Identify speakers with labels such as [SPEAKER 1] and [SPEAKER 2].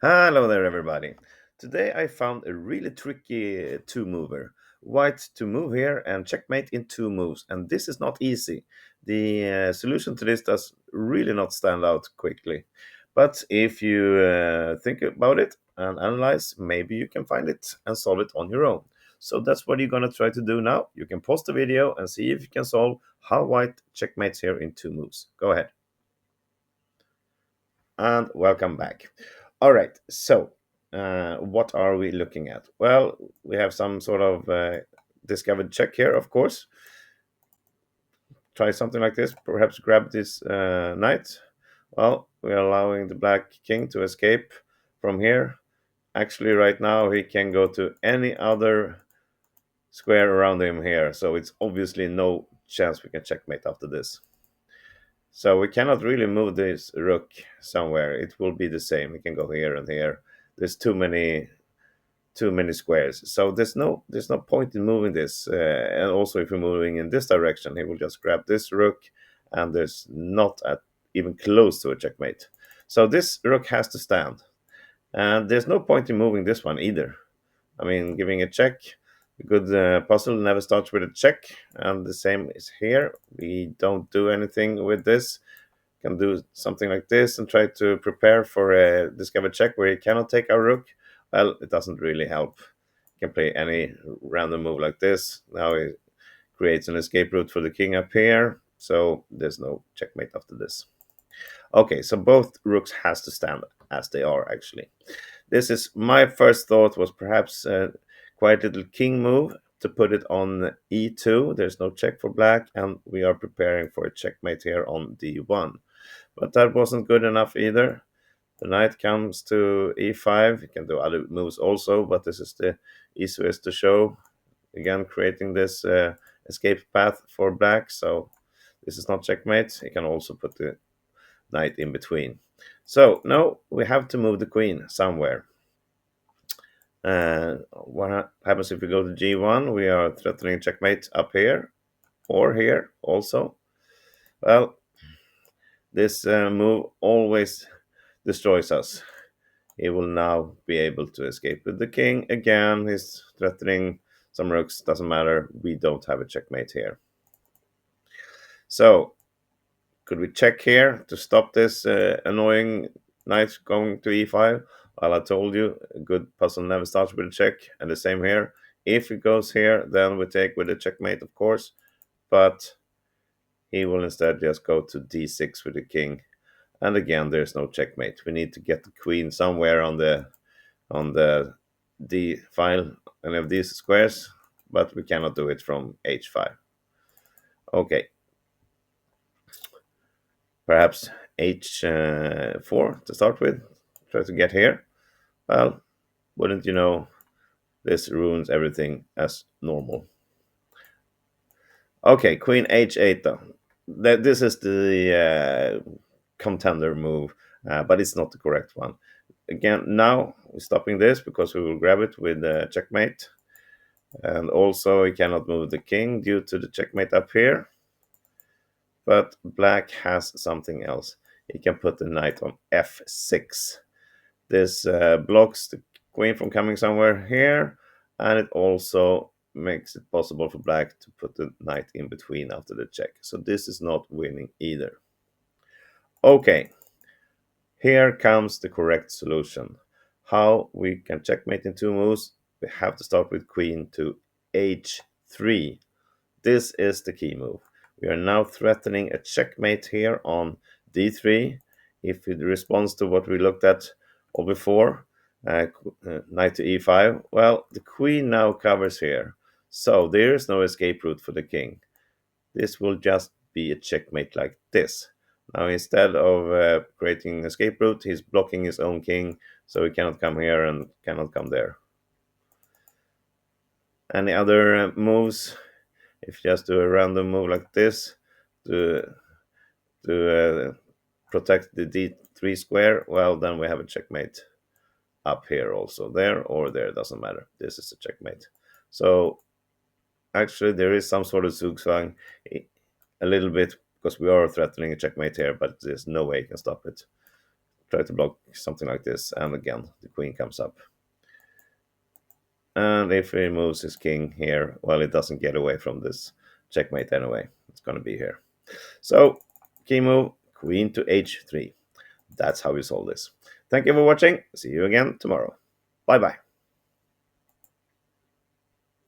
[SPEAKER 1] Hello there, everybody. Today I found a really tricky two mover. White to move here and checkmate in two moves, and this is not easy. The solution to this does really not stand out quickly. But if you think about it and analyze, maybe you can find it and solve it on your own. So that's what you're going to try to do now. You can pause the video and see if you can solve how white checkmates here in two moves. Go ahead. And welcome back. All right, so what are we looking at? Well, we have some sort of discovered check here, of course. Try something like this, perhaps grab this knight. Well, we are allowing the black king to escape from here. Actually, right now, he can go to any other square around him here, so it's obviously no chance we can checkmate after this. So we cannot really move this rook somewhere. It will be the same. We can go here and here. There's too many squares. So there's no point in moving this. And also, if we're moving in this direction, he will just grab this rook, and there's not even close to a checkmate. So this rook has to stand, and there's no point in moving this one either. I mean, giving a check. A good puzzle never starts with a check, and the same is here. We don't do anything with this. Can do something like this and try to prepare for a discover check where he cannot take our rook. Well, it doesn't really help. He can play any random move like this. Now he creates an escape route for the king up here, so there's no checkmate after this. Okay, so both rooks has to stand as they are actually. This is my first thought was perhaps a quiet little king move to put it on e2. There's no check for black, and we are preparing for a checkmate here on d1. But that wasn't good enough either. The knight comes to e5. You can do other moves also, but this is the easiest to show. Again, creating this escape path for black, so this is not checkmate. You can also put the knight in between. So, no, we have to move the queen somewhere. What happens if we go to g1? We are threatening checkmate up here or here also. Well, this move always destroys us. He will now be able to escape with the king. Again, he's threatening some rooks. Doesn't matter. We don't have a checkmate here. So, could we check here to stop this annoying knight going to e5? Well, I told you, a good puzzle never starts with a check. And the same here. If it goes here, then we take with a checkmate, of course. But he will instead just go to d6 with the king. And again, there's no checkmate. We need to get the queen somewhere on the D file, any of these squares, but we cannot do it from h5. Okay, perhaps h4 to start with. Try to get here. Well, wouldn't you know, this ruins everything as normal. Okay, queen h8 though. This is the contender move, but it's not the correct one. Again, now we're stopping this because we will grab it with checkmate. And also, he cannot move the king due to the checkmate up here. But black has something else. He can put the knight on f6. This blocks the queen from coming somewhere here, and it also makes it possible for black to put the knight in between after the check. So this is not winning either. Okay, here comes the correct solution. How we can checkmate in two moves? We have to start with queen to h3. This is the key move. We are now threatening a checkmate here on d3. If it responds to what we looked at before, knight to e5, well, the queen now covers here. So there is no escape route for the king. This will just be a checkmate like this. Now, instead of creating an escape route, he's blocking his own king, so he cannot come here and cannot come there. Any other moves? If you just do a random move like this to protect the d3 square, well, then we have a checkmate up here also. There or there, doesn't matter. This is a checkmate. So actually there is some sort of zugzwang a little bit because we are threatening a checkmate here, but there's no way you can stop it. try to block something like this, and again the queen comes up. And if he moves his king here, well, it doesn't get away from this checkmate anyway. It's going to be here. So, king move, queen to h3. That's how we solve this. Thank you for watching. See you again tomorrow. Bye bye.